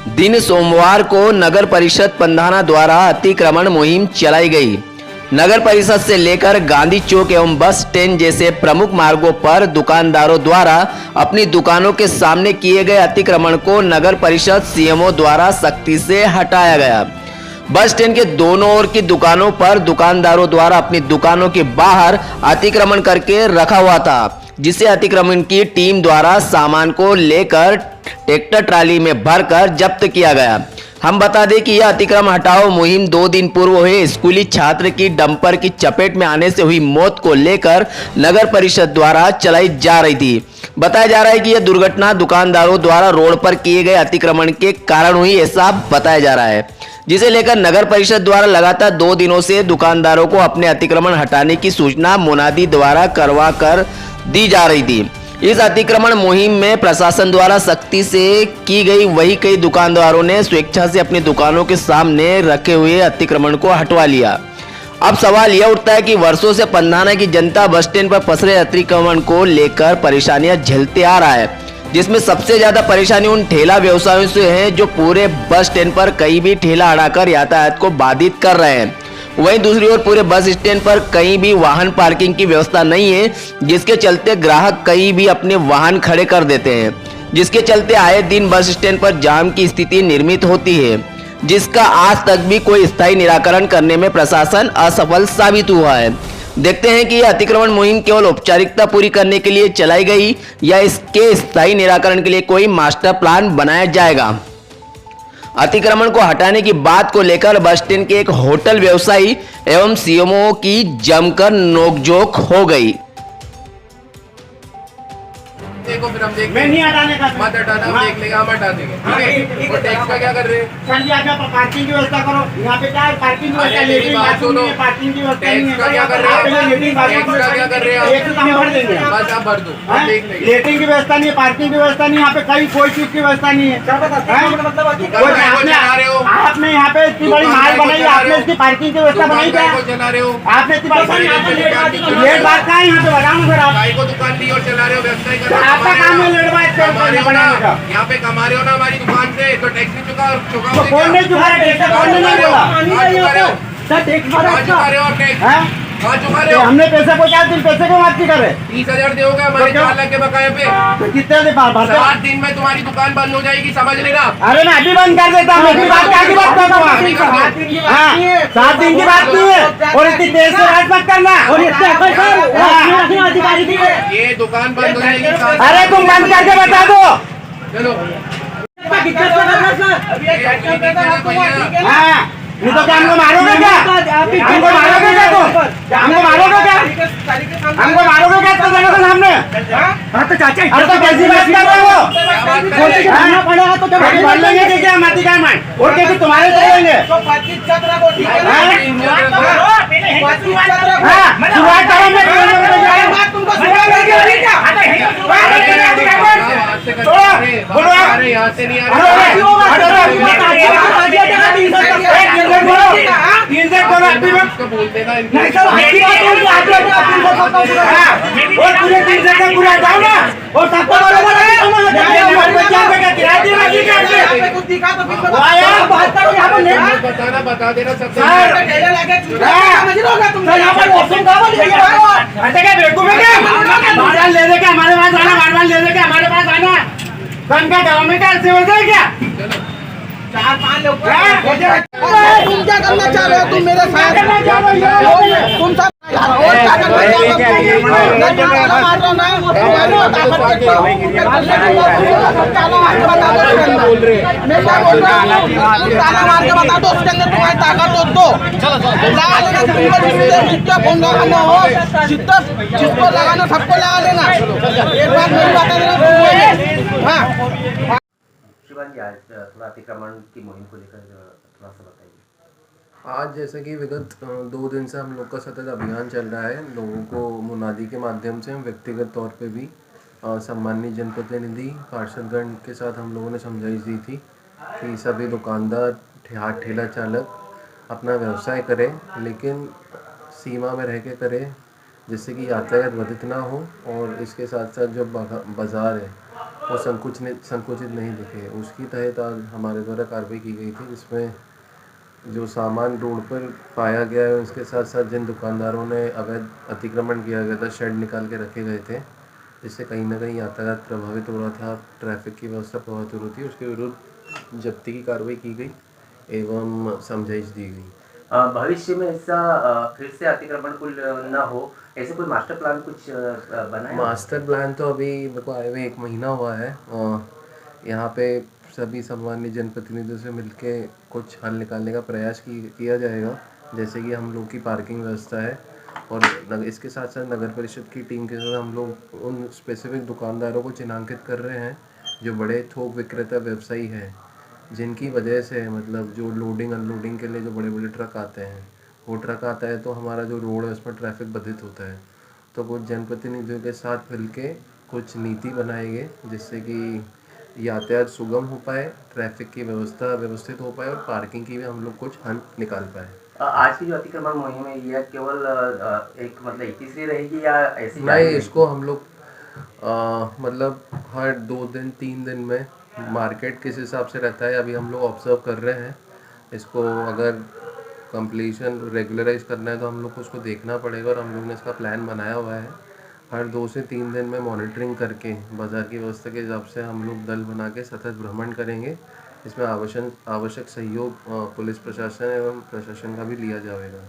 दिन सोमवार को नगर परिषद पंधाना द्वारा अतिक्रमण मुहिम चलाई गई। नगर परिषद से लेकर गांधी चौक एवं बस स्टैंड जैसे प्रमुख मार्गों पर दुकानदारों द्वारा अपनी दुकानों के सामने किए गए अतिक्रमण को नगर परिषद सीएमओ द्वारा सख्ती से हटाया गया। बस स्टैंड के दोनों ओर की दुकानों पर दुकानदारों द्वारा अपनी दुकानों के बाहर अतिक्रमण करके रखा हुआ था, जिसे अतिक्रमण की टीम द्वारा सामान को लेकर ट्रैक्टर ट्राली में भरकर जब्त किया गया। हम बता दें कि यह अतिक्रमण हटाओ मुहिम 2 दिन पूर्व हुए स्कूली छात्र की डंपर की चपेट में आने से हुई मौत को लेकर नगर परिषद द्वारा चलाई जा रही थी। बताया जा रहा है कि यह दुर्घटना दुकानदारों द्वारा रोड पर किए गए अतिक्रमण के कारण हुई, ऐसा बताया जा रहा है, जिसे लेकर नगर परिषद द्वारा लगातार 2 दिनों से दुकानदारों को अपने अतिक्रमण हटाने की सूचना मुनादी द्वारा करवा कर दी जा रही थी। इस अतिक्रमण मुहिम में प्रशासन द्वारा सख्ती से की गई, वही कई दुकानदारों ने स्वेच्छा से अपनी दुकानों के सामने रखे हुए अतिक्रमण को हटवा लिया। अब सवाल यह उठता है कि वर्षों से पंधाना की जनता बस स्टैंड पर पसरे अतिक्रमण को लेकर परेशानियां झेलते आ रहा है, जिसमें सबसे ज्यादा परेशानी उन ठेला व्यवसायों से है जो पूरे बस स्टैंड पर कहीं भी ठेला अड़ाकर यातायात को बाधित कर रहे हैं। वहीं दूसरी ओर पूरे बस स्टैंड पर कहीं भी वाहन पार्किंग की व्यवस्था नहीं है, जिसके चलते ग्राहक कहीं भी अपने वाहन खड़े कर देते हैं, जिसके चलते आए दिन बस स्टैंड पर जाम की स्थिति निर्मित होती है, जिसका आज तक भी कोई स्थायी निराकरण करने में प्रशासन असफल साबित हुआ है। देखते हैं कि यह अतिक्रमण मुहिम केवल औपचारिकता पूरी करने के लिए चलाई गई या इसके स्थायी निराकरण के लिए कोई मास्टर प्लान बनाया जाएगा। अतिक्रमण को हटाने की बात को लेकर बस स्टैंड के एक होटल व्यवसायी एवं सीएमओ की जमकर नोकझोंक हो गई। देखो फिर हम देख मैं नहीं हटाने का मत हटाना, हम देख लेंगे, हम हटा देंगे। ठीक है, और टैक्स का क्या कर रहे हैं? सर जी, आप पार्किंग की व्यवस्था करो। यहाँ पे क्या है, पार्किंग की व्यवस्था, लेटरिन बाथरूम नहीं है, पार्किंग की व्यवस्था नहीं है। टैक्स का क्या कर रहे हैं? लेटरिन बाथरूम टैक्स का क्या कर रहे हैं? एक तो हम भर देंगे, बस आप भर दो, हम देख लेंगे। लेटरिन की व्यवस्था नहीं है, पार्किंग की व्यवस्था नहीं है, यहाँ पे कहीं कोई चीज की व्यवस्था नहीं है। आपने यहाँ पे इतनी बड़ी माल बनाई, आपने इसकी पार्किंग की व्यवस्था बनाई क्या? चला रहे हो आपने इतनी बड़ी लेट बात का है यहाँ पे, बताओ सर आप। को दुकान दी और चला रहे हो, व्यवसाय कर रहे हो। आपका काम है लेट बात बनाने का। यहाँ पे कमा रहे हो ना हमारी दुकान से, तो टैक्स नहीं चुका कौन नहीं चुका रहे? कौन नहीं बोला सर? टैक्स चुका रहे हो आप टैक्स? कहाँ चुका रहे हो? हमने पैसे पहुँचा, दिन पैसे को बात नहीं कर रहे। 30,000 दोगे हमारे 4 लाख के बकाये पे। तो कितने दिन बाद 7 दिन में तुम्हारी दुकान बंद हो जाएगी, समझ लेना। अरे मैं अभी बंद कर देता हूँ, अभी बात क्या की बात करता हूँ? 7 दिन की बात नहीं है, और इतनी देर से बात मत करना। और ये दुकान बंद हो जाएगी। अरे तुम बंद करके बता दो। चलो हाँ, नहीं तो क्या हमको मारोगे क्या? हमको मारोगे क्या तुम? हमको मारोगे क्या? हमको मारोगे क्या इतना जगह के सामने? हाँ तो चाचा, अरे तो कैसी बात कर रहे हो? पड़ेगा तो भर लेंगे क्या? माती का मान और क्या तुम्हारे चलेंगे? यहाँ से नहीं आ बता देना सब। ले दे क्या हमारे पास आना, बार ले दे क्या हमारे पास आना? कौन का गाँव में क्या ऐसे होता है क्या? 4-5 लोग तुम क्या करना चाह रहे हो? तुम मेरे साथ तुम सब और क्या करना चाह रहे हो? मार रहा ना मैं क्या बोल रहा हूँ? ताला मार के बता दो, उसके अंदर तुम्हारी ताकत हो तो लगा लेना। जितना फोन लगाना हो, जिसको लगाना सबको लगा लेना। एक बार मेरी बता देना। हाँ, शिवाजी, आज थोड़ा अतिक्रमण की मुहिम को लेकर थोड़ा सा बताइए। आज जैसे कि विगत 2 दिन से हम लोग का सतत अभियान चल रहा है, लोगों को मुनादी के माध्यम से हम व्यक्तिगत तौर पे भी सम्माननीय जनप्रतिनिधि पार्षदगण के साथ हम लोगों ने समझाइश दी थी कि सभी दुकानदार, ठेला चालक अपना व्यवसाय करें, लेकिन सीमा में रह के करें, जिससे कि यातायात बाधित ना हो। और इसके साथ साथ जो बाज़ार है वो संकुचित नहीं दिखे। उसकी तहत आज हमारे द्वारा कार्रवाई की गई थी, जिसमें जो सामान रोड पर पाया गया है उसके साथ साथ जिन दुकानदारों ने अवैध अतिक्रमण किया गया था, शेड निकाल के रखे गए थे, जिससे कहीं ना कहीं यातायात प्रभावित हो रहा था, ट्रैफिक की व्यवस्था प्रभावित हो रही थी, उसके विरुद्ध जब्ती की कार्रवाई की गई एवं समझाइश दी गई। भविष्य में ऐसा फिर से अतिक्रमण कुल न हो, ऐसे कोई मास्टर प्लान कुछ बना है? मास्टर प्लान तो अभी मेरे को आए हुए 1 महीना हुआ है। यहाँ पे सभी सम्मानित जनप्रतिनिधियों से मिलके कुछ हल निकालने का प्रयास किया जाएगा, जैसे कि हम लोग की पार्किंग व्यवस्था है, और इसके साथ साथ नगर परिषद की टीम के साथ हम लोग उन स्पेसिफिक दुकानदारों को चिन्हांकित कर रहे हैं जो बड़े थोक विक्रेता व्यवसायी हैं, जिनकी वजह से मतलब जो लोडिंग अनलोडिंग के लिए जो बड़े बड़े ट्रक आते हैं, वो ट्रक आता है तो हमारा जो रोड है उसमें ट्रैफिक बाधित होता है। तो कुछ जनप्रतिनिधियों के साथ मिलके कुछ नीति बनाएंगे जिससे कि यातायात सुगम हो पाए, ट्रैफिक की व्यवस्था व्यवस्थित हो पाए और पार्किंग की भी हम लोग कुछ हल निकाल पाए। आज की जो अतिक्रमण मुहिम है यह केवल एक मतलब 21वीं रहेगी या ऐसी? नहीं, इसको हम लोग मतलब हर 2 दिन 3 दिन में मार्केट किस हिसाब से रहता है अभी हम लोग ऑब्जर्व कर रहे हैं। इसको अगर कंप्लीशन रेगुलराइज करना है तो हम लोग को उसको देखना पड़ेगा, और हम लोग ने इसका प्लान बनाया हुआ है। हर 2 से 3 दिन में मॉनिटरिंग करके बाज़ार की व्यवस्था के हिसाब से हम लोग दल बना के सतत भ्रमण करेंगे। इसमें आवश्यक सहयोग पुलिस प्रशासन एवं प्रशासन का भी लिया जाएगा।